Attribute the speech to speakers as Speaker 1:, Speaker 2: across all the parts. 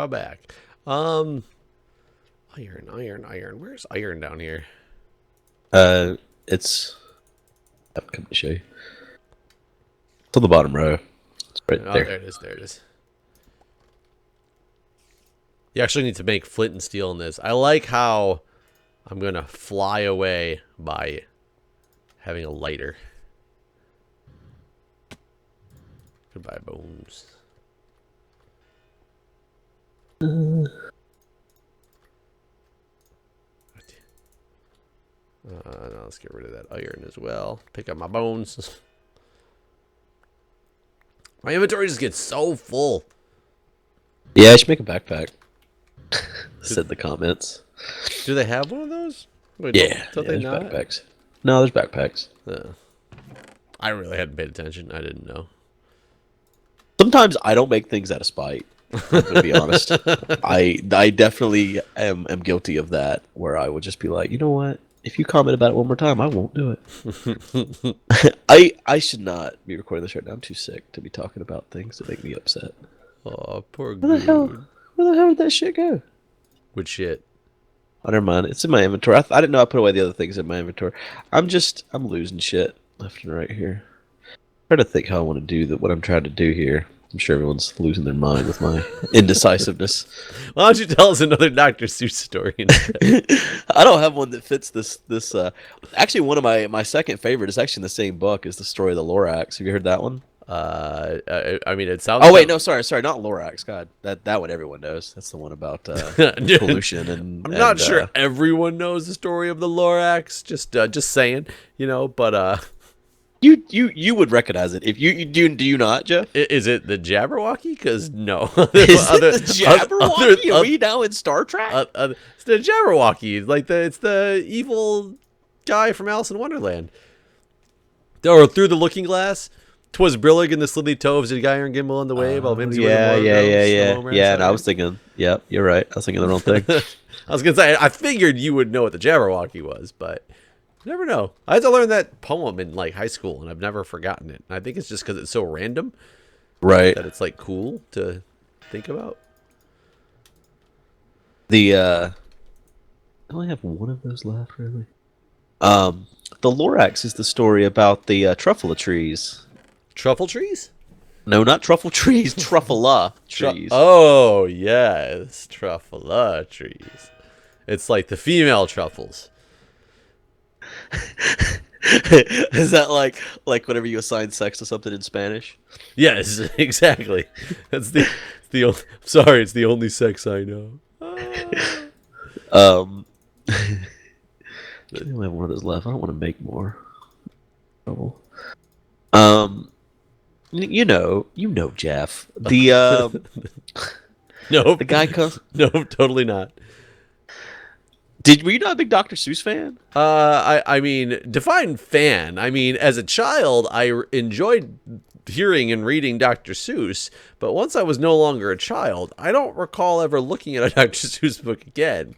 Speaker 1: back. Iron. Where's iron down here?
Speaker 2: It's. I'm coming to show you. It's on the bottom row. It's right
Speaker 1: Oh,
Speaker 2: there.
Speaker 1: there it is. There it is. You actually need to make flint and steel in this. I like how I'm going to fly away by having a lighter. Goodbye, bones. Now let's get rid of that iron as well. Pick up my bones. My inventory just gets so full.
Speaker 2: Yeah, I should make a backpack. Said in the comments.
Speaker 1: Do they have one of those? Wait,
Speaker 2: Yeah,
Speaker 1: don't they
Speaker 2: there's
Speaker 1: not?
Speaker 2: backpacks. No, there's backpacks.
Speaker 1: I really hadn't paid attention. I didn't know.
Speaker 2: Sometimes I don't make things out of spite. I'm gonna be honest. I definitely am guilty of that, where I would just be like, you know what? If you comment about it one more time, I won't do it. I should not be recording this right now. I'm too sick to be talking about things that make me upset.
Speaker 1: Oh, poor
Speaker 2: Where the hell did that shit go?
Speaker 1: Good shit.
Speaker 2: Oh, never mind. It's in my inventory. I didn't know I put away the other things in my inventory. I'm losing shit left and right here. I'm trying to think how I want to do what I'm trying to do here. I'm sure everyone's losing their mind with my indecisiveness.
Speaker 1: Why don't you tell us another Dr. Seuss story instead?
Speaker 2: I don't have one that fits this. Actually, one of my second favorite is actually in the same book, is the story of the Lorax. Have you heard that one?
Speaker 1: I mean, it sounds.
Speaker 2: Oh wait, no, sorry, not Lorax. God, that one everyone knows. That's the one about pollution and.
Speaker 1: I'm not sure everyone knows the story of the Lorax. Just saying, but
Speaker 2: You would recognize it if you do you not, Jeff?
Speaker 1: Is it the Jabberwocky? Because no,
Speaker 2: Is it the Jabberwocky? Are we now in Star Trek?
Speaker 1: It's the Jabberwocky. It's the evil guy from Alice in Wonderland. Or Through the Looking Glass. 'Twas brillig in the slithy toves, did Guy and Gimble on the wave.
Speaker 2: Yeah. And I was thinking, yep, you're right. I was thinking the wrong thing.
Speaker 1: I was gonna say, I figured you would know what the Jabberwocky was, but you never know. I had to learn that poem in high school, and I've never forgotten it. And I think it's just because it's so random,
Speaker 2: right?
Speaker 1: That it's cool to think about.
Speaker 2: I only have one of those left, really. The Lorax is the story about the truffula trees.
Speaker 1: Truffle trees?
Speaker 2: No, not truffle trees. Truffula trees.
Speaker 1: Oh yes, truffula trees. It's like the female truffles.
Speaker 2: Is that like whenever you assign sex to something in Spanish?
Speaker 1: Yes, exactly. That's sorry, it's the only sex I know.
Speaker 2: I only have one of those left. I don't want to make more. Trouble. You know, Jeff. The
Speaker 1: no,
Speaker 2: the guy comes.
Speaker 1: No, totally not.
Speaker 2: Were you not a big Dr. Seuss fan?
Speaker 1: I mean, define fan. I mean, as a child, I enjoyed hearing and reading Dr. Seuss, but once I was no longer a child, I don't recall ever looking at a Dr. Seuss book again.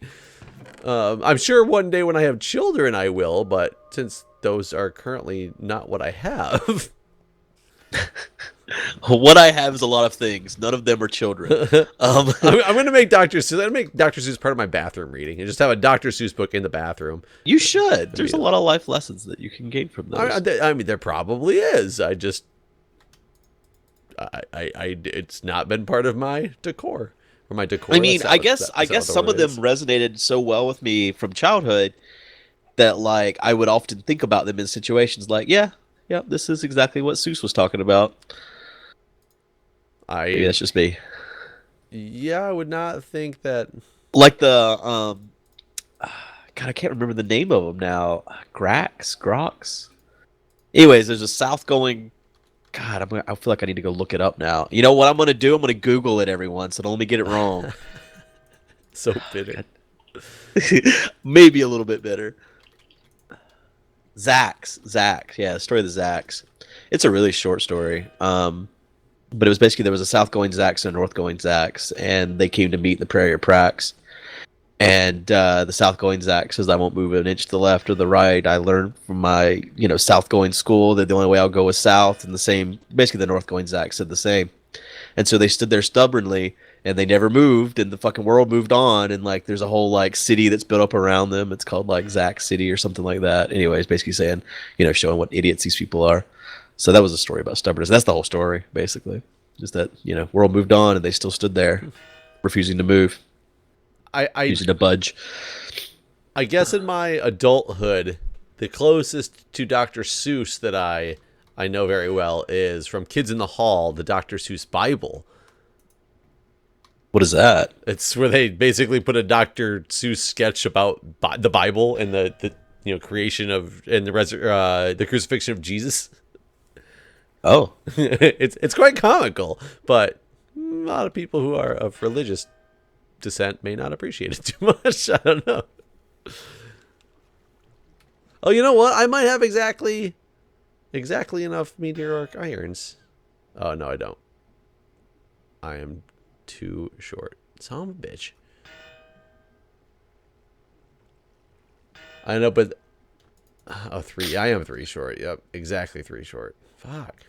Speaker 1: I'm sure one day when I have children I will, but since those are currently not what I have.
Speaker 2: What I have is a lot of things. None of them are children.
Speaker 1: I'm going to make Dr. Seuss. I'm going to make Dr. Seuss part of my bathroom reading and just have a Dr. Seuss book in the bathroom.
Speaker 2: You should. There's a lot of life lessons that you can gain from those.
Speaker 1: I mean, there probably is. It's not been part of my decor. Or my decor.
Speaker 2: I mean, I guess some of them resonated so well with me from childhood that I would often think about them in situations like, yeah, this is exactly what Seuss was talking about. Maybe that's just me.
Speaker 1: Yeah, I would not think that.
Speaker 2: Like the God, I can't remember the name of them now. Grox. Anyways, there's a south-going. God, I feel like I need to go look it up now. You know what I'm gonna do? I'm gonna Google it, everyone, so don't let me get it wrong.
Speaker 1: So bitter.
Speaker 2: Maybe a little bit bitter. Zax. Yeah, the story of the Zax. It's a really short story. But it was basically there was a south-going Zax and a north-going Zax, and they came to meet in the Prairie of Prax. And the south-going Zax says, "I won't move an inch to the left or the right. I learned from my south-going school that the only way I'll go is south." And basically the north-going Zax said the same. And so they stood there stubbornly and they never moved, and the fucking world moved on, and like there's a whole like city that's built up around them. It's called like Zack City or something like that. Anyways, basically saying, showing what idiots these people are. So that was a story about stubbornness. That's the whole story, basically. Just that, world moved on and they still stood there, refusing to move, refusing to budge.
Speaker 1: I guess in my adulthood, the closest to Dr. Seuss that I know very well is from Kids in the Hall, the Dr. Seuss Bible.
Speaker 2: What is that?
Speaker 1: It's where they basically put a Dr. Seuss sketch about the Bible and the creation of and the crucifixion of Jesus.
Speaker 2: Oh,
Speaker 1: it's quite comical, but a lot of people who are of religious descent may not appreciate it too much. I don't know. Oh, you know what? I might have exactly enough meteoric irons. Oh no, I don't. I am too short. Son of a bitch. I know, but three. I am 3 short. Yep, exactly 3 short. Fuck.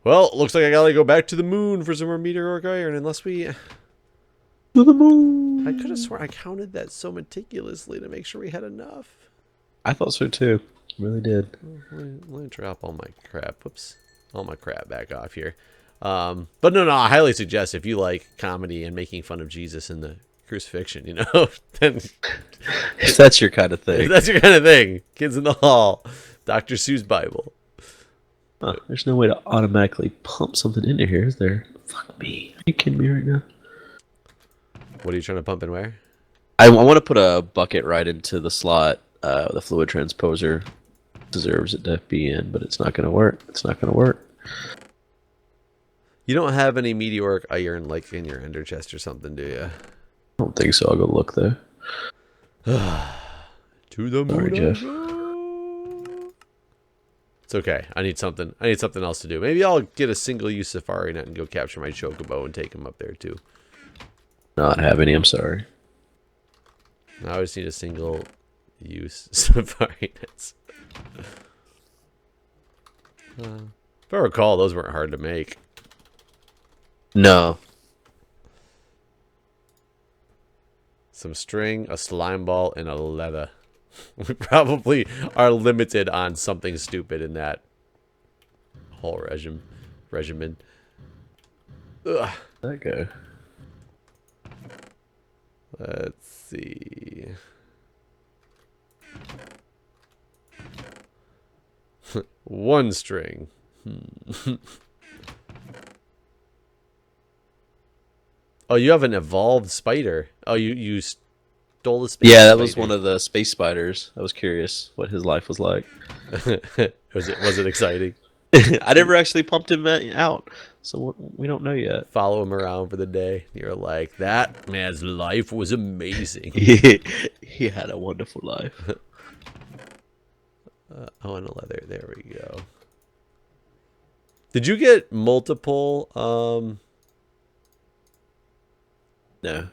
Speaker 1: Well, looks like I gotta go back to the moon for some more meteoric iron, unless we...
Speaker 2: To the moon!
Speaker 1: I could have sworn I counted that so meticulously to make sure we had enough.
Speaker 2: I thought so too. Really did.
Speaker 1: Let me drop all my crap. Whoops. All my crap back off here. But no, I highly suggest if you like comedy and making fun of Jesus and the crucifixion, then...
Speaker 2: If that's your kind of thing.
Speaker 1: If that's your kind of thing. Kids in the Hall. Dr. Seuss Bible.
Speaker 2: Huh, there's no way to automatically pump something into here, is there? Fuck me. Are you kidding me right now?
Speaker 1: What are you trying to pump in where?
Speaker 2: I want to put a bucket right into the slot. The fluid transposer deserves it to be in, but it's not going to work. It's not going to work.
Speaker 1: You don't have any meteoric iron like in your ender chest or something, do you?
Speaker 2: I don't think so. I'll go look though.
Speaker 1: To the moon.
Speaker 2: Sorry, Jeff.
Speaker 1: It's okay. I need something else to do. Maybe I'll get a single-use safari net and go capture my chocobo and take him up there too.
Speaker 2: Not have any. I'm sorry.
Speaker 1: I always need a single-use safari nets. If I recall, those weren't hard to make.
Speaker 2: No.
Speaker 1: Some string, a slime ball, and a leather. We probably are limited on something stupid in that whole regimen. Ugh.
Speaker 2: That go.
Speaker 1: Let's see. One string. Oh, you have an evolved spider. Oh, you stole the space
Speaker 2: Yeah, that
Speaker 1: spider.
Speaker 2: was one of the space spiders. I was curious what his life was like.
Speaker 1: Was it exciting?
Speaker 2: I never actually pumped him out, so we don't know yet.
Speaker 1: Follow him around for the day. You're like, that man's life was amazing.
Speaker 2: He had a wonderful life.
Speaker 1: Oh, and a leather. There we go. Did you get multiple?
Speaker 2: No.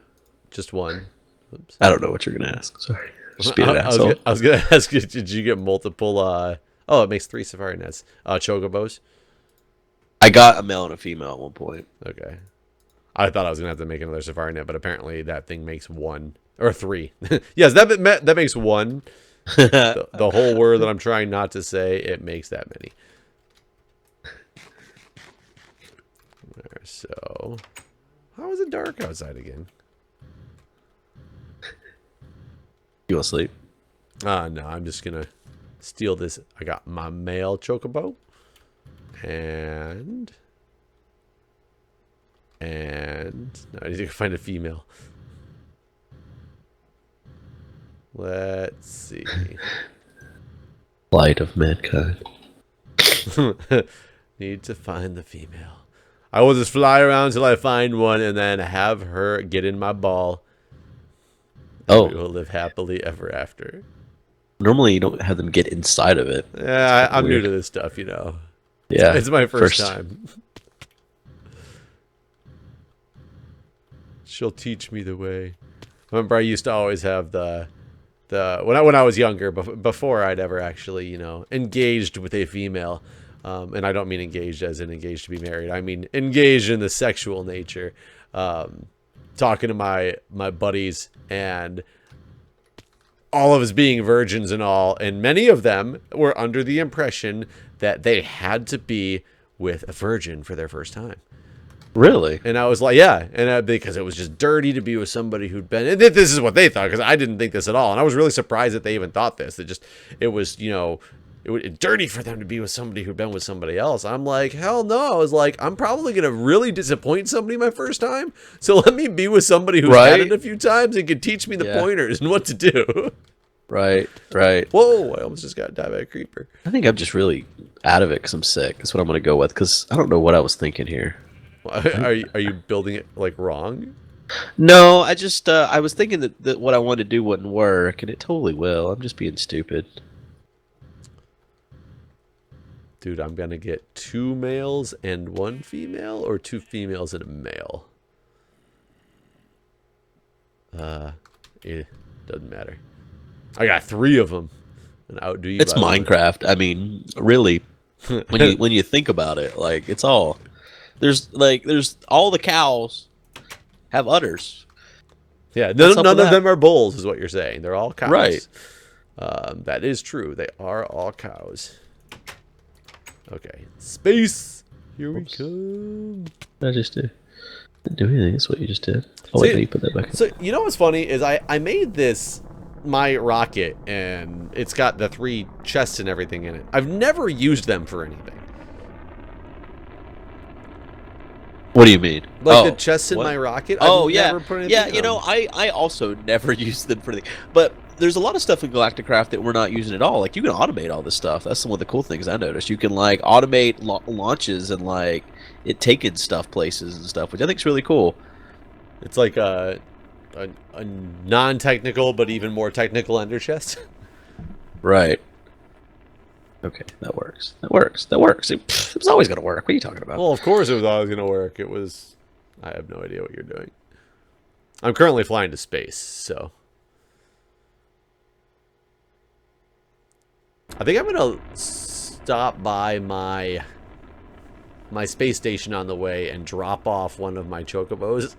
Speaker 1: Just one. Oops.
Speaker 2: I don't know what you're gonna ask. Sorry. Just being an asshole.
Speaker 1: I was gonna ask you, did you get multiple? Oh, it makes 3 safari nets. Chocobos.
Speaker 2: I got a male and a female at one point.
Speaker 1: Okay. I thought I was gonna have to make another safari net, but apparently that thing makes 1 or 3. Yes, that makes 1. The whole word that I'm trying not to say, it makes that many. There, so, how is it dark outside again?
Speaker 2: You want to sleep?
Speaker 1: No, I'm just gonna steal this. I got my male chocobo, and no, I need to find a female. Let's see.
Speaker 2: Light of mankind.
Speaker 1: Need to find the female. I will just fly around till I find one, and then have her get in my ball.
Speaker 2: Oh.
Speaker 1: We will live happily ever after.
Speaker 2: Normally you don't have them get inside of it.
Speaker 1: Yeah, I'm new
Speaker 2: weird.
Speaker 1: to this stuff,
Speaker 2: Yeah.
Speaker 1: It's my first time. She'll teach me the way. Remember, I used to always have the when I was younger, before I'd ever actually, engaged with a female, And I don't mean engaged as in engaged to be married. I mean engaged in the sexual nature. Talking to my buddies, and all of us being virgins and all, and many of them were under the impression that they had to be with a virgin for their first time.
Speaker 2: Really?
Speaker 1: And I was like, yeah, and because it was just dirty to be with somebody who'd been. And this is what they thought, because I didn't think this at all, and I was really surprised that they even thought this. It was dirty for them to be with somebody who'd been with somebody else. I'm like, hell no. I was like, I'm probably gonna really disappoint somebody my first time, so let me be with somebody who's had it a few times and can teach me the pointers and what to do.
Speaker 2: Right.
Speaker 1: Whoa! I almost just got died by a creeper.
Speaker 2: I think I'm just really out of it because I'm sick. That's what I'm gonna go with, because I don't know what I was thinking here.
Speaker 1: Are you building it like wrong?
Speaker 2: No, I just I was thinking that what I wanted to do wouldn't work, and it totally will. I'm just being stupid.
Speaker 1: Dude, I'm gonna get 2 males and 1 female, or 2 females and a male. It doesn't matter. I got 3 of them, and outdo you.
Speaker 2: It's Minecraft. I mean, really, when you think about it, like it's all there's all the cows have udders.
Speaker 1: Yeah, none of them are bulls, is what you're saying. They're all cows.
Speaker 2: Right.
Speaker 1: That is true. They are all cows. Okay, space. Here we come.
Speaker 2: I just didn't do anything. That's what you just did. Oh, wait, you put that back.
Speaker 1: So you know what's funny is I made my rocket, and it's got the 3 chests and everything in it. I've never used them for anything.
Speaker 2: What do you mean?
Speaker 1: Like the chests in my rocket?
Speaker 2: Oh,
Speaker 1: I've never put anything in
Speaker 2: you know, I also never used them for anything. But there's a lot of stuff in GalactiCraft that we're not using at all. Like, you can automate all this stuff. That's one of the cool things I noticed. You can, like, automate launches and, like, it taking stuff places and stuff, which I think is really cool.
Speaker 1: It's like a non-technical but even more technical ender chest.
Speaker 2: Right. Okay, that works. That works. It was always going to work. What are you talking about?
Speaker 1: Well, of course it was always going to work. I have no idea what you're doing. I'm currently flying to space, so I think I'm going to stop by my space station on the way and drop off one of my chocobos.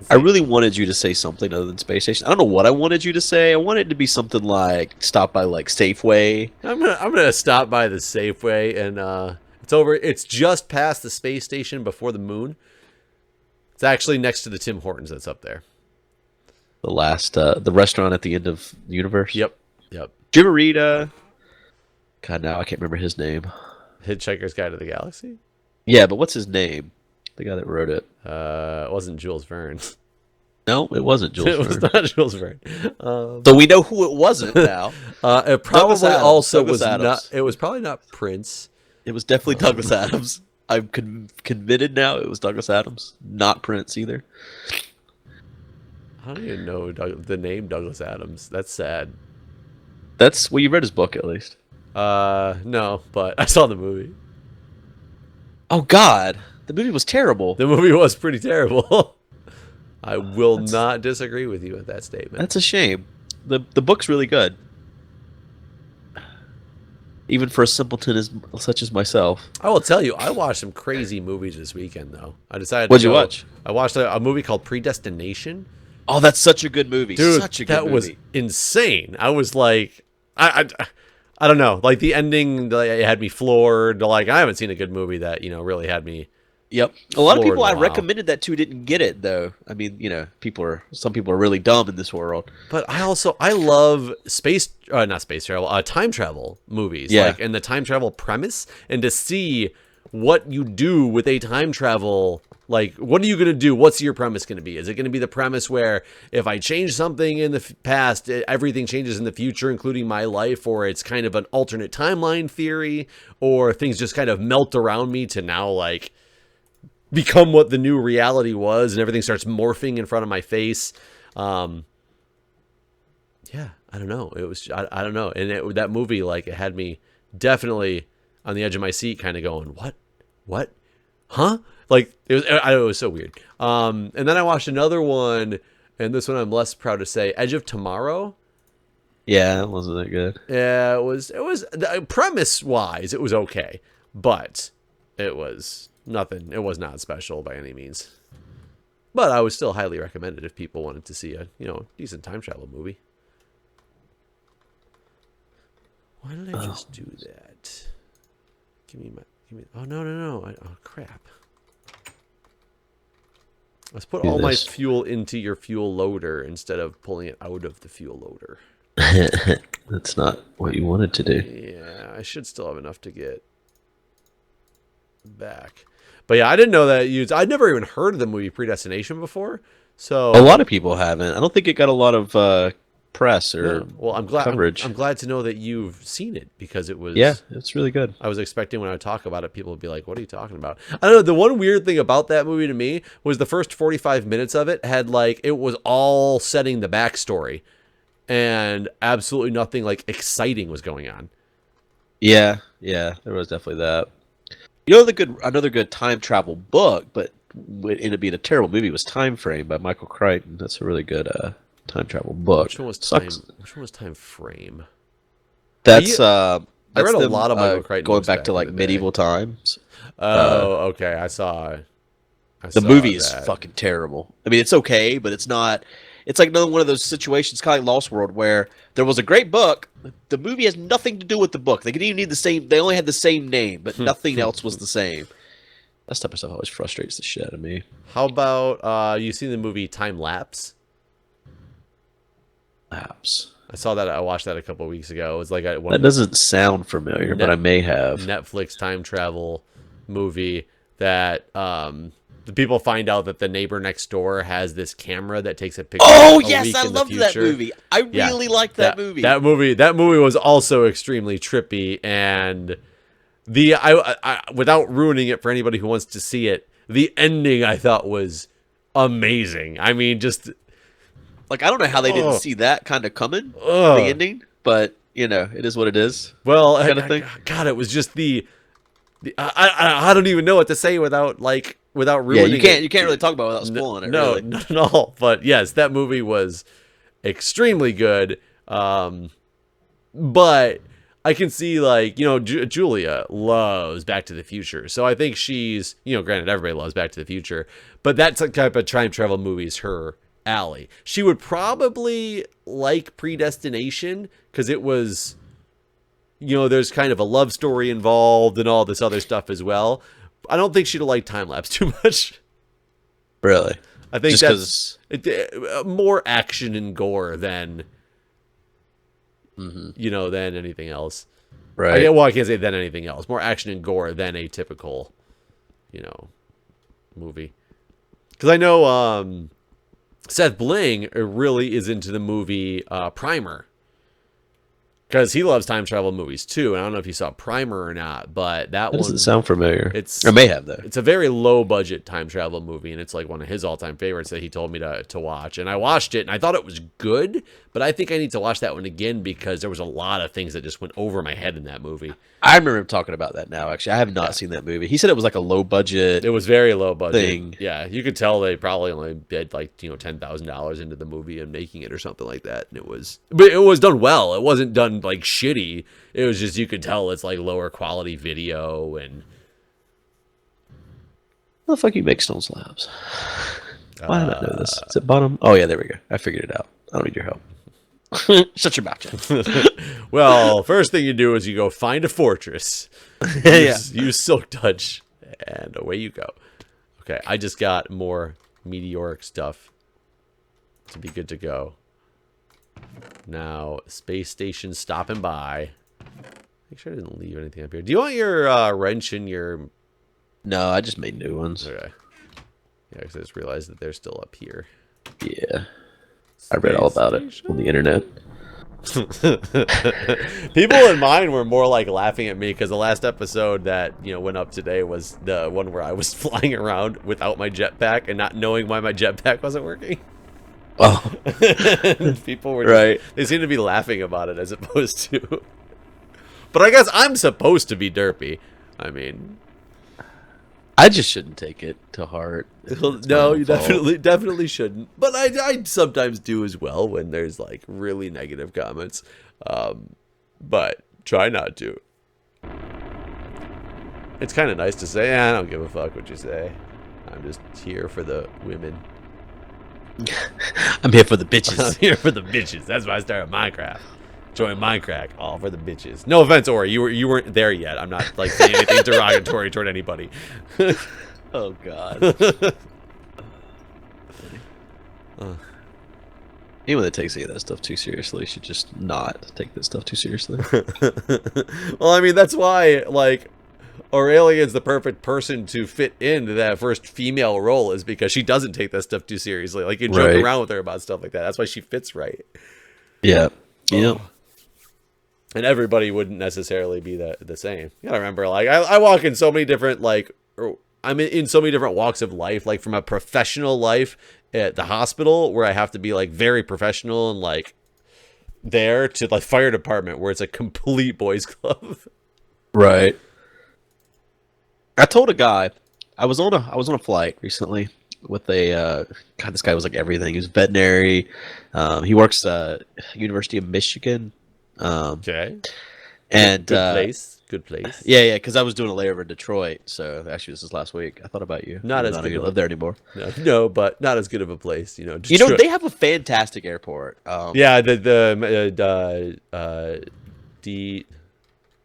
Speaker 2: I really wanted you to say something other than space station. I don't know what I wanted you to say. I wanted it to be something like stop by like Safeway.
Speaker 1: I'm gonna stop by the Safeway, and it's over. It's just past the space station before the moon. It's actually next to the Tim Hortons that's up there.
Speaker 2: The restaurant at the end of the universe.
Speaker 1: Yep.
Speaker 2: Did you ever read God, now I can't remember his name.
Speaker 1: Hitchhiker's Guide to the Galaxy?
Speaker 2: Yeah, but what's his name? The guy that wrote it.
Speaker 1: It wasn't Jules Verne.
Speaker 2: No, it wasn't Jules Verne.
Speaker 1: It was not Jules Verne.
Speaker 2: So we know who it wasn't now.
Speaker 1: It probably also
Speaker 2: Douglas
Speaker 1: was
Speaker 2: Adams.
Speaker 1: not. It was probably not Prince.
Speaker 2: It was definitely Douglas Adams. I'm convinced now it was Douglas Adams, not Prince either.
Speaker 1: I don't even know the name Douglas Adams. That's sad.
Speaker 2: Well, you read his book at least.
Speaker 1: No, but I saw the movie.
Speaker 2: Oh God, the movie was terrible.
Speaker 1: The movie was pretty terrible. I will not disagree with you with that statement.
Speaker 2: That's a shame. The book's really good, even for a simpleton such as myself.
Speaker 1: I will tell you, I watched some crazy movies this weekend, though. I decided.
Speaker 2: What'd you watch?
Speaker 1: I watched a movie called Predestination.
Speaker 2: Oh, that's such a good movie.
Speaker 1: Dude,
Speaker 2: such a good movie.
Speaker 1: Was insane. I was like, I don't know. Like the ending, it had me floored. Like I haven't seen a good movie that really had me.
Speaker 2: Yep. A lot of people I recommended that to didn't get it though. I mean, some people are really dumb in this world.
Speaker 1: But I love time travel movies.
Speaker 2: Yeah.
Speaker 1: Like, and the time travel premise, and to see what you do with a time travel. Like, what are you going to do? What's your premise going to be? Is it going to be the premise where if I change something in the past, everything changes in the future, including my life? Or it's kind of an alternate timeline theory? Or things just kind of melt around me to now, like, become what the new reality was and everything starts morphing in front of my face? Yeah, I don't know. It was, I don't know. And that movie, like, it had me definitely on the edge of my seat kind of going, what? Huh? Like, it was so weird. And then I watched another one, and this one I'm less proud to say, Edge of Tomorrow.
Speaker 2: Yeah, it wasn't that good.
Speaker 1: Yeah, it was premise-wise, it was okay. but it was nothing. It was not special by any means. But I would still highly recommend it if people wanted to see a, decent time travel movie. Why did I just do that? Give me. Oh, no. Oh, crap. Let's put all my fuel into your fuel loader instead of pulling it out of the fuel loader.
Speaker 2: That's not what you wanted to do.
Speaker 1: Yeah, I should still have enough to get back. But yeah, I didn't know that I'd never even heard of the movie Predestination before. So
Speaker 2: a lot of people haven't. I don't think it got a lot of press or coverage.
Speaker 1: I'm glad to know that you've seen it because it was.
Speaker 2: Yeah, it's really good.
Speaker 1: I was expecting when I would talk about it, people would be like, "What are you talking about?" I don't know. The one weird thing about that movie to me was the first 45 minutes of it had it was all setting the backstory, and absolutely nothing exciting was going on.
Speaker 2: Yeah, there was definitely that. Another good time travel book, but it ended up being a terrible movie, was Time Frame by Michael Crichton. That's a really good time travel book.
Speaker 1: Which one was Time Frame?
Speaker 2: That's
Speaker 1: I read a lot of Michael Crichton
Speaker 2: going back to medieval times.
Speaker 1: Oh, okay. I saw
Speaker 2: the movie is fucking terrible. I mean, it's okay, but it's not. It's like another one of those situations, kind of like Lost World, where there was a great book. The movie has nothing to do with the book. They could even need the same. They only had the same name, but nothing else was the same. That type of stuff always frustrates the shit out of me.
Speaker 1: How about you seen the movie Time Lapse?
Speaker 2: Lapse.
Speaker 1: I watched that a couple of weeks ago. It was
Speaker 2: that doesn't sound familiar, but I may have.
Speaker 1: Netflix time travel movie that the people find out that the neighbor next door has this camera that takes a picture.
Speaker 2: Oh yes, I loved that movie. I really liked that movie.
Speaker 1: That movie was also extremely trippy, and I without ruining it for anybody who wants to see it, the ending I thought was amazing. I mean, just
Speaker 2: I don't know how they didn't see that kind of coming, the ending, but it is what it is.
Speaker 1: Well, God, it was just I don't even know what to say without ruining it.
Speaker 2: You can't really talk about it without spoiling it.
Speaker 1: No,
Speaker 2: really.
Speaker 1: not at all. But yes, that movie was extremely good. But I can see Julia loves Back to the Future, so I think she's granted everybody loves Back to the Future, but that type of time travel movie is her alley. She would probably like Predestination because it was there's kind of a love story involved and all this other stuff as well. I don't think she'd like Time Lapse too much.
Speaker 2: Really?
Speaker 1: I think that's more action and gore than than anything else.
Speaker 2: Right.
Speaker 1: I can't say than anything else. More action and gore than a typical, movie. Because I know Seth Bling really is into the movie Primer. Because he loves time travel movies too, and I don't know if you saw Primer or not, but that one
Speaker 2: doesn't sound familiar. I may have though.
Speaker 1: It's a very low budget time travel movie, and it's one of his all time favorites that he told me to watch. And I watched it, and I thought it was good, but I think I need to watch that one again because there was a lot of things that just went over my head in that movie.
Speaker 2: I remember him talking about that now. Actually, I have not seen that movie. He said it was a low budget.
Speaker 1: It was very low budget
Speaker 2: thing.
Speaker 1: Yeah, you could tell they probably only did $10,000 into the movie and making it or something like that. And but it was done well. It wasn't done shitty. It was just you could tell it's lower quality video and.
Speaker 2: How the fuck you make stone slabs? Why did I know this? Is it bottom? Oh yeah, there we go. I figured it out. I don't need your help. Shut your mouth, Jeff.
Speaker 1: Well, first thing you do is you go find a fortress. Use Silk Touch, and away you go. Okay, I just got more meteoric stuff to be good to go. Now, space station stopping by. Make sure I didn't leave anything up here. Do you want your wrench and your...
Speaker 2: No, I just made new ones.
Speaker 1: Okay. Yeah, because I just realized that they're still up here.
Speaker 2: Yeah. I read all about it on the internet.
Speaker 1: People in mine were more laughing at me because the last episode that went up today was the one where I was flying around without my jetpack and not knowing why my jetpack wasn't working.
Speaker 2: Oh,
Speaker 1: people were right. They seem to be laughing about it as opposed to. But I guess I'm supposed to be derpy. I mean,
Speaker 2: I just shouldn't take it to heart.
Speaker 1: No, you definitely shouldn't. But I sometimes do as well when there's really negative comments. But try not to. It's kind of nice to say, I don't give a fuck what you say. I'm just here for the women.
Speaker 2: I'm here for the
Speaker 1: I'm
Speaker 2: bitches.
Speaker 1: here for the bitches. That's why I started Minecraft. Join Minecraft, all for the bitches. No offense, Ori, you weren't there yet. I'm not like saying anything derogatory toward anybody.
Speaker 2: Oh God. Anyone that takes any of that stuff too seriously should just not take this stuff too seriously.
Speaker 1: Well, I mean, that's why, like, Aurelian's the perfect person to fit into that first female role, is because she doesn't take that stuff too seriously. Like, you joke around with her about stuff like that. That's why she fits right.
Speaker 2: Yeah. Yeah.
Speaker 1: And everybody wouldn't necessarily be the same. You gotta remember, like, I walk in so many different, like, I'm in so many different walks of life, like from a professional life at the hospital where I have to be like very professional and like there, to like fire department where it's a complete boys club.
Speaker 2: Right. I told a guy, I was on a flight recently with a God, this guy was like everything. He was veterinary. He works University of Michigan.
Speaker 1: Okay.
Speaker 2: And
Speaker 1: Good place.
Speaker 2: Yeah, because I was doing a layover in Detroit. So actually, this is last week. I thought about you.
Speaker 1: Not as
Speaker 2: I know
Speaker 1: good.
Speaker 2: you live there anymore.
Speaker 1: No, but not as good of a place. You know,
Speaker 2: they have a fantastic airport.
Speaker 1: Yeah, the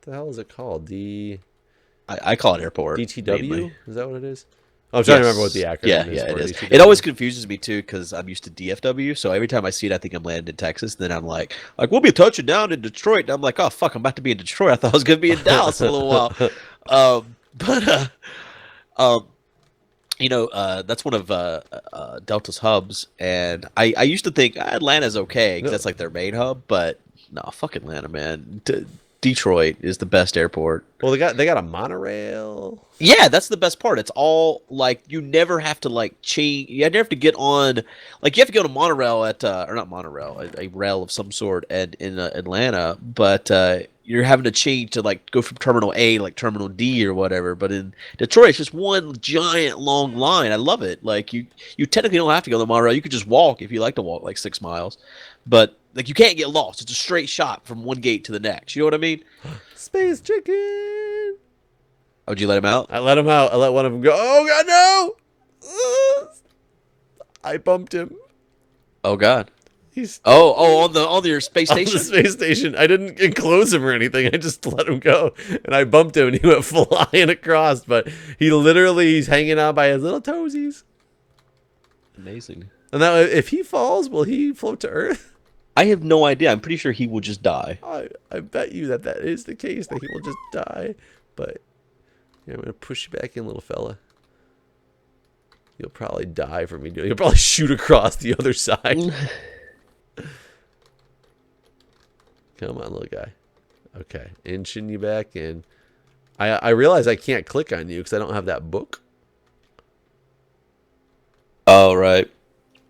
Speaker 1: hell is it called?
Speaker 2: I call it airport.
Speaker 1: DTW?
Speaker 2: Mainly.
Speaker 1: Is that what it is? I'm trying to remember what the acronym is.
Speaker 2: Yeah, it is.
Speaker 1: DTW.
Speaker 2: It always confuses me too because I'm used to DFW. So every time I see it, I think I'm landing in Texas. Then I'm like, we'll be touching down in Detroit. And I'm like, oh fuck, I'm about to be in Detroit. I thought I was gonna be in Dallas in a little while. That's one of Delta's hubs, and I used to think Atlanta's okay because that's like their main hub, but no, fuck Atlanta, man. Detroit is the best airport.
Speaker 1: Well, they got a monorail.
Speaker 2: Yeah, that's the best part. It's all like you never have to like change. You never have to get on. Like you have to go to monorail at or not monorail, a rail of some sort at in Atlanta, but you're having to change to like go from terminal A to like terminal D or whatever. But in Detroit, it's just one giant long line. I love it. Like you technically don't have to go to the monorail. You could just walk if you like to walk like 6 miles, but like you can't get lost. It's a straight shot from one gate to the next. You know what I mean?
Speaker 1: Space chicken.
Speaker 2: Oh, did you let him out?
Speaker 1: I let him out. I let one of them go. Oh God, no! I bumped him.
Speaker 2: Oh God.
Speaker 1: He's
Speaker 2: on your space
Speaker 1: on
Speaker 2: station.
Speaker 1: the space station. I didn't enclose him or anything. I just let him go, and I bumped him, and he went flying across. But he's hanging on by his little toesies.
Speaker 2: Amazing.
Speaker 1: And now, if he falls, will he float to Earth?
Speaker 2: I have no idea. I'm pretty sure he will just die.
Speaker 1: I bet you that is the case, that he will just die. But yeah, I'm going to push you back in, little fella. You'll probably die from me doing it. You'll probably shoot across the other side. Come on, little guy. Okay, inching you back in. I realize I can't click on you because I don't have that book.
Speaker 2: Oh, right.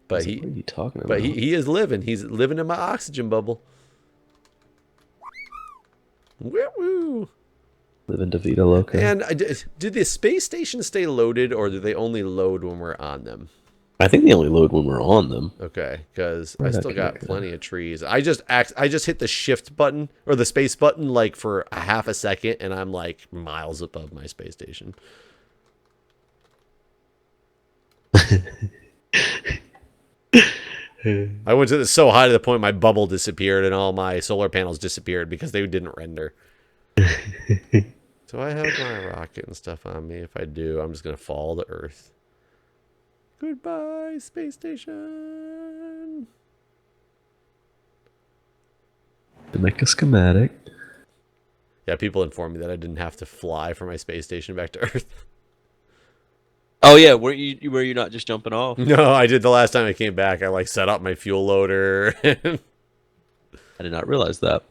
Speaker 1: But
Speaker 2: what are you talking about?
Speaker 1: But he is living. He's living in my oxygen bubble. Woo-woo.
Speaker 2: Living to Vita Loca.
Speaker 1: And do the space stations stay loaded, or do they only load when we're on them?
Speaker 2: I think they only load when we're on them.
Speaker 1: Okay, because I still got plenty of trees. I just hit the shift button or the space button like for a half a second, and I'm like miles above my space station. I went to this so high to the point my bubble disappeared and all my solar panels disappeared because they didn't render. So I have my rocket and stuff on me. If I do, I'm just going to fall to Earth. Goodbye, space station.
Speaker 2: To make a schematic.
Speaker 1: Yeah, people informed me that I didn't have to fly from my space station back to Earth.
Speaker 2: Oh yeah, were you not just jumping off?
Speaker 1: No, I did the last time I came back. I like set up my fuel loader.
Speaker 2: I did not realize that.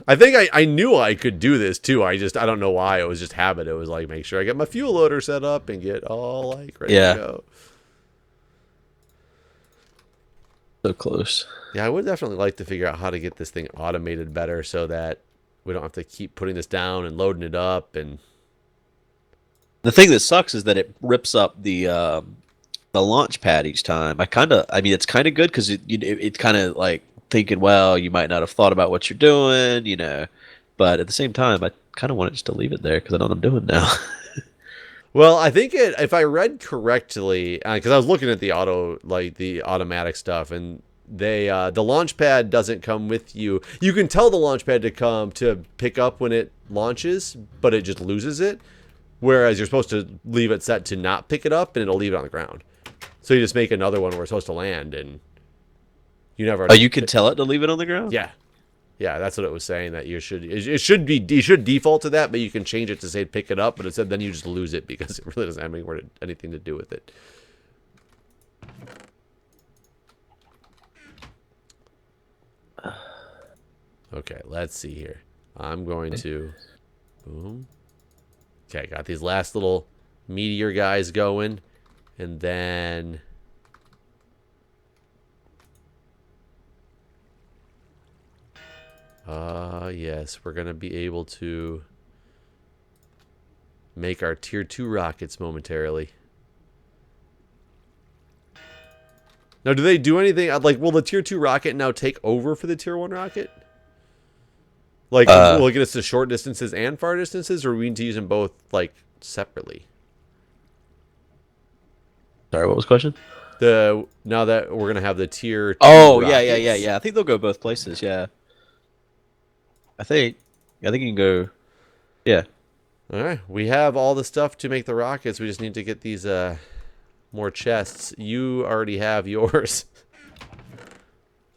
Speaker 1: I think I knew I could do this too. I don't know why. It was just habit. It was like make sure I get my fuel loader set up and get all like ready to go.
Speaker 2: So close.
Speaker 1: Yeah, I would definitely like to figure out how to get this thing automated better so that we don't have to keep putting this down and loading it up. And
Speaker 2: the thing that sucks is that it rips up the launch pad each time. It's kind of good because it's kind of like thinking, well, you might not have thought about what you're doing, but at the same time, I kind of want it just to leave it there because I know what I'm doing now.
Speaker 1: Well, I think if I read correctly, because I was looking at the the automatic stuff, and the launch pad doesn't come with you. You can tell the launch pad to come to pick up when it launches, but it just loses it. Whereas you're supposed to leave it set to not pick it up, and it'll leave it on the ground. So you just make another one where it's supposed to land, and you never.
Speaker 2: Oh, you can tell it to leave it on the ground?
Speaker 1: Yeah. Yeah, that's what it was saying, that you should default to that, but you can change it to say pick it up, but it said then you just lose it because it really doesn't have anything to do with it. Okay, let's see here. I'm going to boom. Okay, got these last little meteor guys going, and then yes, we're going to be able to make our tier 2 rockets momentarily. Now, do they do anything? Like, will the tier 2 rocket now take over for the tier 1 rocket? Like, will it get us to short distances and far distances, or we need to use them both, like, separately?
Speaker 2: Sorry, what was the question?
Speaker 1: Now that we're going to have the tier 2
Speaker 2: Oh,
Speaker 1: rockets.
Speaker 2: yeah. I think they'll go both places, yeah. I think you can go, yeah.
Speaker 1: All right, we have all the stuff to make the rockets. We just need to get these more chests. You already have yours.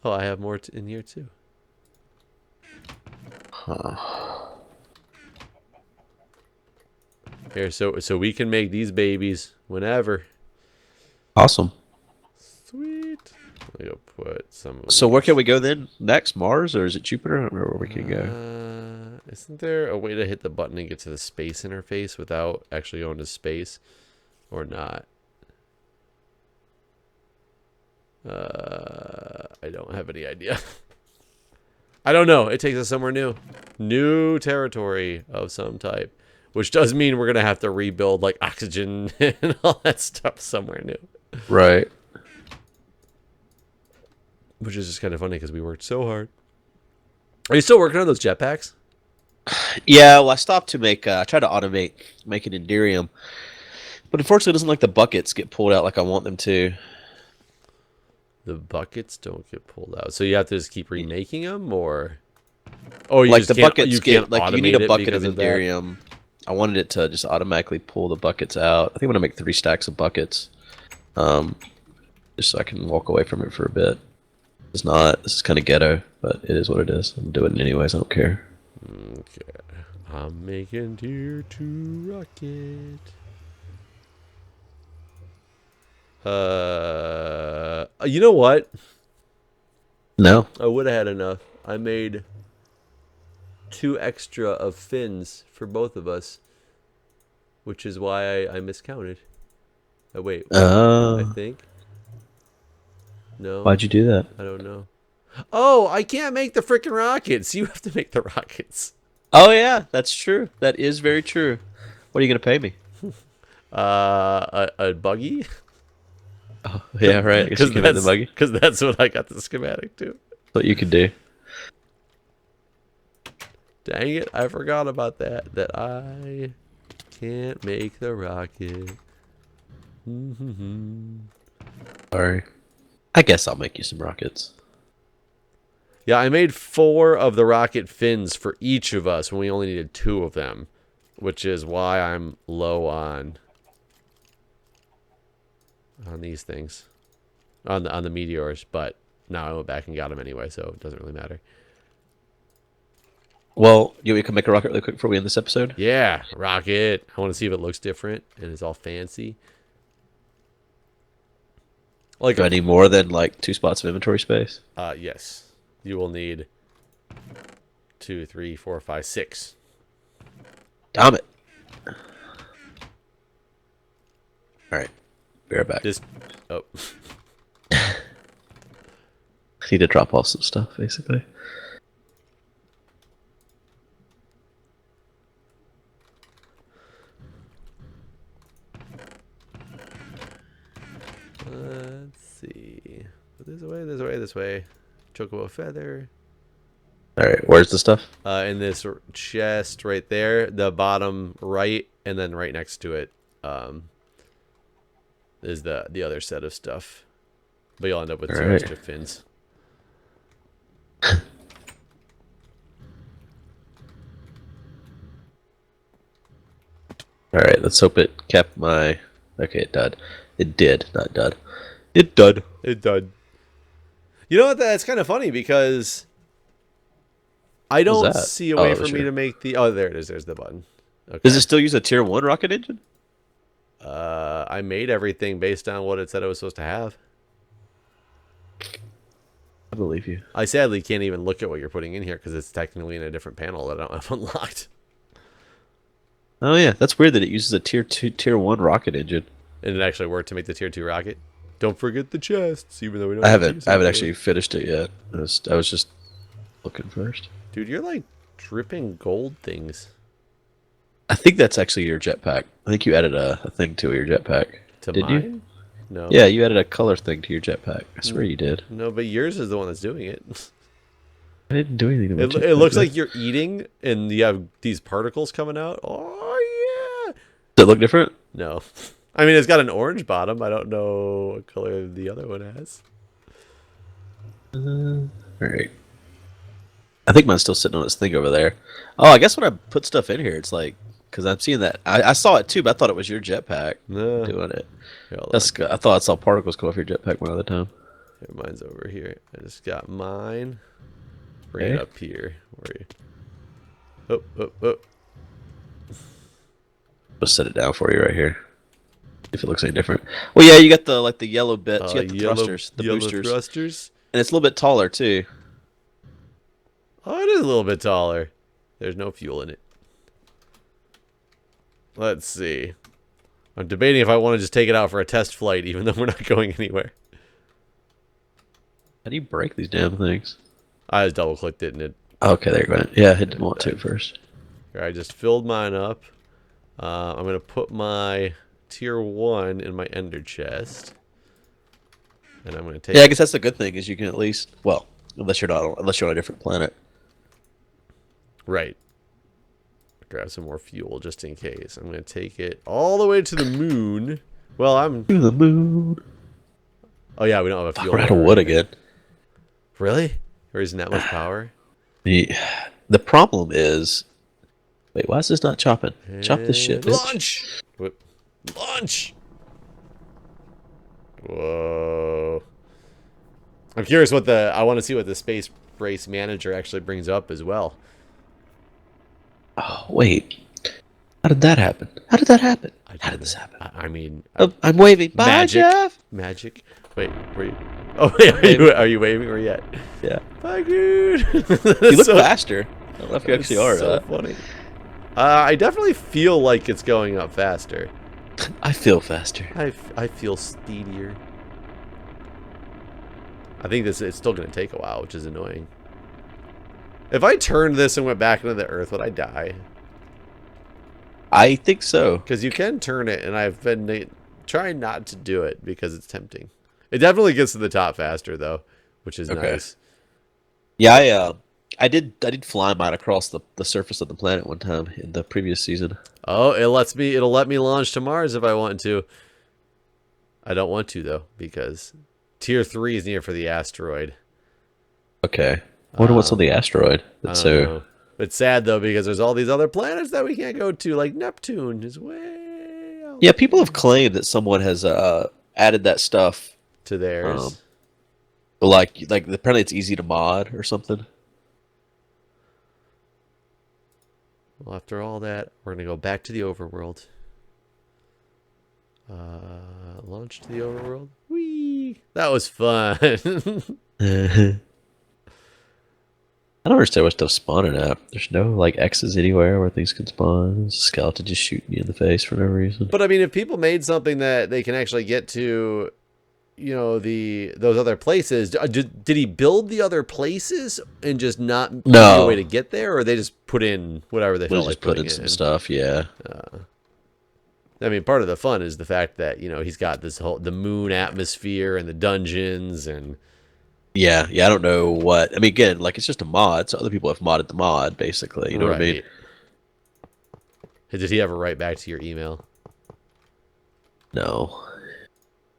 Speaker 1: Oh, I have more in here too.
Speaker 2: Huh.
Speaker 1: Here, so we can make these babies whenever.
Speaker 2: Awesome.
Speaker 1: Sweet. Let me go put some.
Speaker 2: So where can we go then? Next, Mars, or is it Jupiter? I don't remember where we can go.
Speaker 1: Isn't there a way to hit the button and get to the space interface without actually going to space, or not? I don't have any idea. I don't know. It takes us somewhere new. New territory of some type. Which does mean we're going to have to rebuild, like, oxygen and all that stuff somewhere new.
Speaker 2: Right.
Speaker 1: Which is just kind of funny because we worked so hard. Are you still working on those jetpacks?
Speaker 2: Yeah, well, I stopped to make, I tried to automate making Enderium. But unfortunately, it doesn't like the buckets get pulled out like I want them to.
Speaker 1: The buckets don't get pulled out. So you have to just keep remaking them, or... Oh, you
Speaker 2: Like
Speaker 1: just
Speaker 2: the
Speaker 1: can't,
Speaker 2: buckets
Speaker 1: you
Speaker 2: get,
Speaker 1: can't
Speaker 2: like you
Speaker 1: automate
Speaker 2: need a
Speaker 1: it
Speaker 2: bucket of
Speaker 1: because of that?
Speaker 2: Enderium. I wanted it to just automatically pull the buckets out. I think I'm going to make 3 stacks of buckets. Just so I can walk away from it for a bit. It's not, this is kind of ghetto, but it is what it is. I'm doing it anyways, I don't care.
Speaker 1: Okay. I'm making tier 2 rocket. You know what?
Speaker 2: No.
Speaker 1: I would have had enough. I made 2 extra of fins for both of us, which is why I miscounted. Oh, wait. I think. No.
Speaker 2: Why'd you do that?
Speaker 1: I don't know. Oh, I can't make the freaking rockets. You have to make the rockets.
Speaker 2: Oh yeah, that's true. That is very true. What are you gonna pay me?
Speaker 1: A buggy?
Speaker 2: Oh, yeah, right. I guess you can make the buggy.
Speaker 1: Because that's what I got the schematic to.
Speaker 2: What you can do.
Speaker 1: Dang it, I forgot about that. That I can't make the rocket.
Speaker 2: Sorry. I guess I'll make you some rockets.
Speaker 1: Yeah, I made 4 of the rocket fins for each of us when we only needed 2 of them, which is why I'm low on these things, on the meteors. But now I went back and got them anyway, so it doesn't really matter.
Speaker 2: Well, you can make a rocket really quick before we end this episode?
Speaker 1: Yeah, rocket. I want to see if it looks different and it's all fancy. Like,
Speaker 2: do I need more than like 2 spots of inventory space?
Speaker 1: Yes. You will need 2, 3, 4, 5, 6.
Speaker 2: Damn it. Alright. Be right back.
Speaker 1: Oh.
Speaker 2: I need to drop off some stuff, basically.
Speaker 1: Let's see. This way, this way, this way. Chocobo feather.
Speaker 2: All right, where's the stuff?
Speaker 1: In this chest right there, the bottom right, and then right next to it is the other set of stuff. But you'll end up with
Speaker 2: All
Speaker 1: two
Speaker 2: right.
Speaker 1: extra fins.
Speaker 2: All right, let's hope it kept my. Okay, it did. It did, not dud. It dud.
Speaker 1: It did. You know what? That's kind of funny because I
Speaker 2: What's
Speaker 1: don't
Speaker 2: that?
Speaker 1: see a way
Speaker 2: Oh,
Speaker 1: for me
Speaker 2: sure.
Speaker 1: to make the. Oh, there it is. There's the button. Okay.
Speaker 2: Does it still use a tier 1 rocket engine?
Speaker 1: I made everything based on what it said it was supposed to have.
Speaker 2: I believe you.
Speaker 1: I sadly can't even look at what you're putting in here because it's technically in a different panel that I don't have unlocked.
Speaker 2: Oh yeah, that's weird that it uses a tier 1 rocket engine.
Speaker 1: And it actually worked to make the tier 2 rocket. Don't forget the chests, even though we don't.
Speaker 2: I
Speaker 1: have
Speaker 2: haven't
Speaker 1: chests
Speaker 2: I haven't
Speaker 1: anymore.
Speaker 2: actually finished it yet. I was just looking first.
Speaker 1: Dude, you're like dripping gold things.
Speaker 2: I think that's actually your jetpack. I think you added a thing to your jetpack.
Speaker 1: To
Speaker 2: Did
Speaker 1: mine?
Speaker 2: you?
Speaker 1: No.
Speaker 2: Yeah, you added a color thing to your jetpack. I swear you did.
Speaker 1: No, but yours is the one that's doing it.
Speaker 2: I didn't do anything to my
Speaker 1: It
Speaker 2: jetpack,
Speaker 1: looks
Speaker 2: though.
Speaker 1: like you're eating and you have these particles coming out. Oh, yeah.
Speaker 2: Does it look different?
Speaker 1: No. I mean, it's got an orange bottom. I don't know what color the other one has.
Speaker 2: All right. I think mine's still sitting on its thing over there. Oh, I guess when I put stuff in here, it's like because I'm seeing that. I saw it too, but I thought it was your jetpack
Speaker 1: No.
Speaker 2: doing it.
Speaker 1: Here, hold
Speaker 2: That's good. I thought I saw particles come off your jetpack one other time.
Speaker 1: on. Here, mine's over here. I just got mine. Bring it
Speaker 2: Okay.
Speaker 1: up here. Where you? Oh, oh, oh.
Speaker 2: I'll set it down for you right here. If it looks any different. Well, yeah, you got the yellow bits. You got the thrusters, the
Speaker 1: yellow
Speaker 2: boosters,
Speaker 1: thrusters.
Speaker 2: and it's a little bit taller too.
Speaker 1: Oh, it is a little bit taller. There's no fuel in it. Let's see. I'm debating if I want to just take it out for a test flight, even though we're not going anywhere.
Speaker 2: How do you break these damn things?
Speaker 1: I just double clicked it and it.
Speaker 2: Okay, there you go. Yeah, I didn't want to at first.
Speaker 1: I just filled mine up. I'm gonna put my tier 1 in my ender chest, and I'm gonna take.
Speaker 2: Yeah, I guess that's the good thing is you can at least unless you're on a different planet.
Speaker 1: Right. Grab some more fuel just in case. I'm gonna take it all the way to the moon. Well, I'm.
Speaker 2: To the moon.
Speaker 1: Oh yeah, we don't have a fuel.
Speaker 2: We're out of wood again.
Speaker 1: Really? There isn't that much power.
Speaker 2: The problem is, wait, why is this not chopping? Chop this shit, bitch.
Speaker 1: Launch! Whip. Launch! Whoa. I'm curious what I want to see what the space race manager actually brings up as well.
Speaker 2: Oh wait, how did that happen? How did that happen? How did this happen?
Speaker 1: I mean,
Speaker 2: Oh, I'm waving. Bye,
Speaker 1: magic.
Speaker 2: Jeff.
Speaker 1: Magic. Wait, were you? Oh, are you waving or yet?
Speaker 2: Yeah.
Speaker 1: Bye, dude.
Speaker 2: You look faster. I don't know if you actually are.
Speaker 1: So funny. I definitely feel like it's going up faster.
Speaker 2: I feel faster.
Speaker 1: I feel speedier. I think it's still going to take a while, which is annoying. If I turned this and went back into the earth, would I die?
Speaker 2: I think so.
Speaker 1: Because you can turn it, and I've been trying not to do it because it's tempting. It definitely gets to the top faster, though, which is nice.
Speaker 2: Yeah, I did fly mine across the surface of the planet one time in the previous season.
Speaker 1: Oh, it'll let me launch to Mars if I want to. I don't want to though, because tier 3 is near for the asteroid.
Speaker 2: Okay. I wonder what's on the asteroid.
Speaker 1: I don't know. It's sad though because there's all these other planets that we can't go to, like Neptune is way out
Speaker 2: Yeah, people have claimed that someone has added that stuff.
Speaker 1: to theirs.
Speaker 2: Like apparently it's easy to mod or something.
Speaker 1: Well, after all that, we're gonna go back to the overworld. Launch to the overworld. Whee! That was fun.
Speaker 2: I don't understand what stuff's spawning at. There's no like X's anywhere where things can spawn. There's a skeleton just shooting me in the face for no reason.
Speaker 1: But I mean, if people made something that they can actually get to, you know, those other places, did he build the other places and just not give you a way to get there, or they just put in whatever they felt
Speaker 2: We'll
Speaker 1: like
Speaker 2: just put
Speaker 1: putting
Speaker 2: in some stuff, yeah.
Speaker 1: I mean, part of the fun is the fact that, you know, he's got the moon atmosphere and the dungeons and
Speaker 2: Yeah, I don't know what. I mean, again, like it's just a mod, so other people have modded the mod, basically. You know what I mean?
Speaker 1: Hey, did he ever write back to your email?
Speaker 2: No,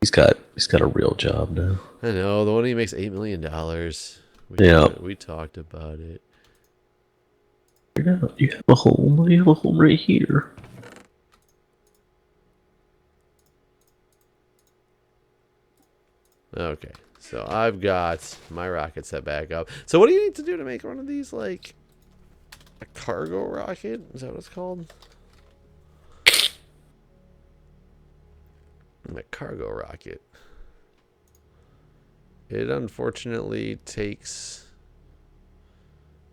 Speaker 2: he's got a real job now.
Speaker 1: I know, the one he makes $8 million. We talked about it.
Speaker 2: You have a home. You have a home right here.
Speaker 1: Okay, so I've got my rocket set back up. So what do you need to do to make one of these, like, a cargo rocket? Is that what it's called? A cargo rocket. It unfortunately takes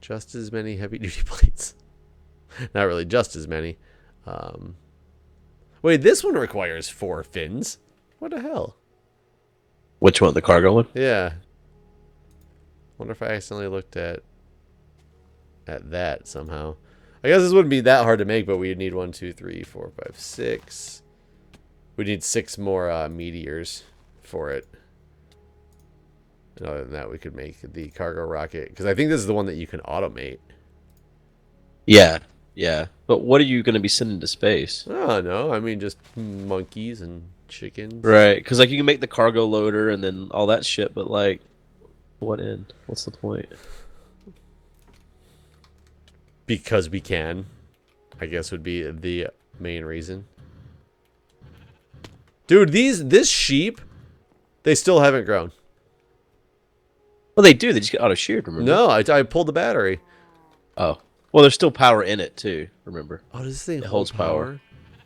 Speaker 1: just as many heavy-duty plates. Not really just as many. Wait, this one requires 4 fins. What the hell?
Speaker 2: Which one? The cargo one?
Speaker 1: Yeah. Wonder if I accidentally looked at that somehow. I guess this wouldn't be that hard to make, but we'd need 1, 2, 3, 4, 5, 6. We need 6 more meteors for it. And other than that, we could make the cargo rocket, because I think this is the one that you can automate.
Speaker 2: Yeah. But what are you going to be sending to space?
Speaker 1: Oh no, I mean just monkeys and chickens.
Speaker 2: Right, because like you can make the cargo loader and then all that shit, but like, what end? What's the point?
Speaker 1: Because we can, I guess would be the main reason. Dude, this sheep, they still haven't grown.
Speaker 2: Well, they do. They just get auto sheared. Remember?
Speaker 1: No, I pulled the battery.
Speaker 2: Oh, well, there's still power in it too. Remember?
Speaker 1: Oh, does this thing
Speaker 2: holds
Speaker 1: hold power?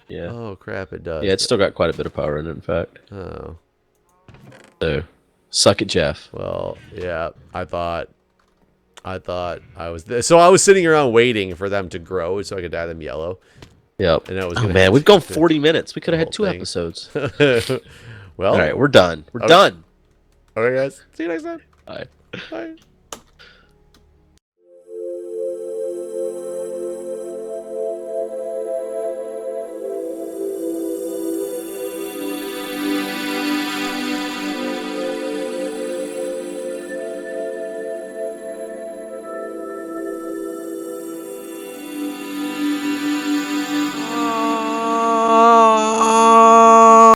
Speaker 2: Yeah.
Speaker 1: Oh crap, it does.
Speaker 2: Yeah, it's still got quite a bit of power in it, in fact.
Speaker 1: Oh.
Speaker 2: So, suck it, Jeff.
Speaker 1: Well, yeah. I thought I was there. So I was sitting around waiting for them to grow so I could dye them yellow.
Speaker 2: Yep.
Speaker 1: And I was
Speaker 2: oh man, we've gone 40 minutes. We could have had 2 episodes.
Speaker 1: Well,
Speaker 2: all right, we're done. We're done.
Speaker 1: Okay, guys. See you next time.
Speaker 2: Bye.
Speaker 1: Bye.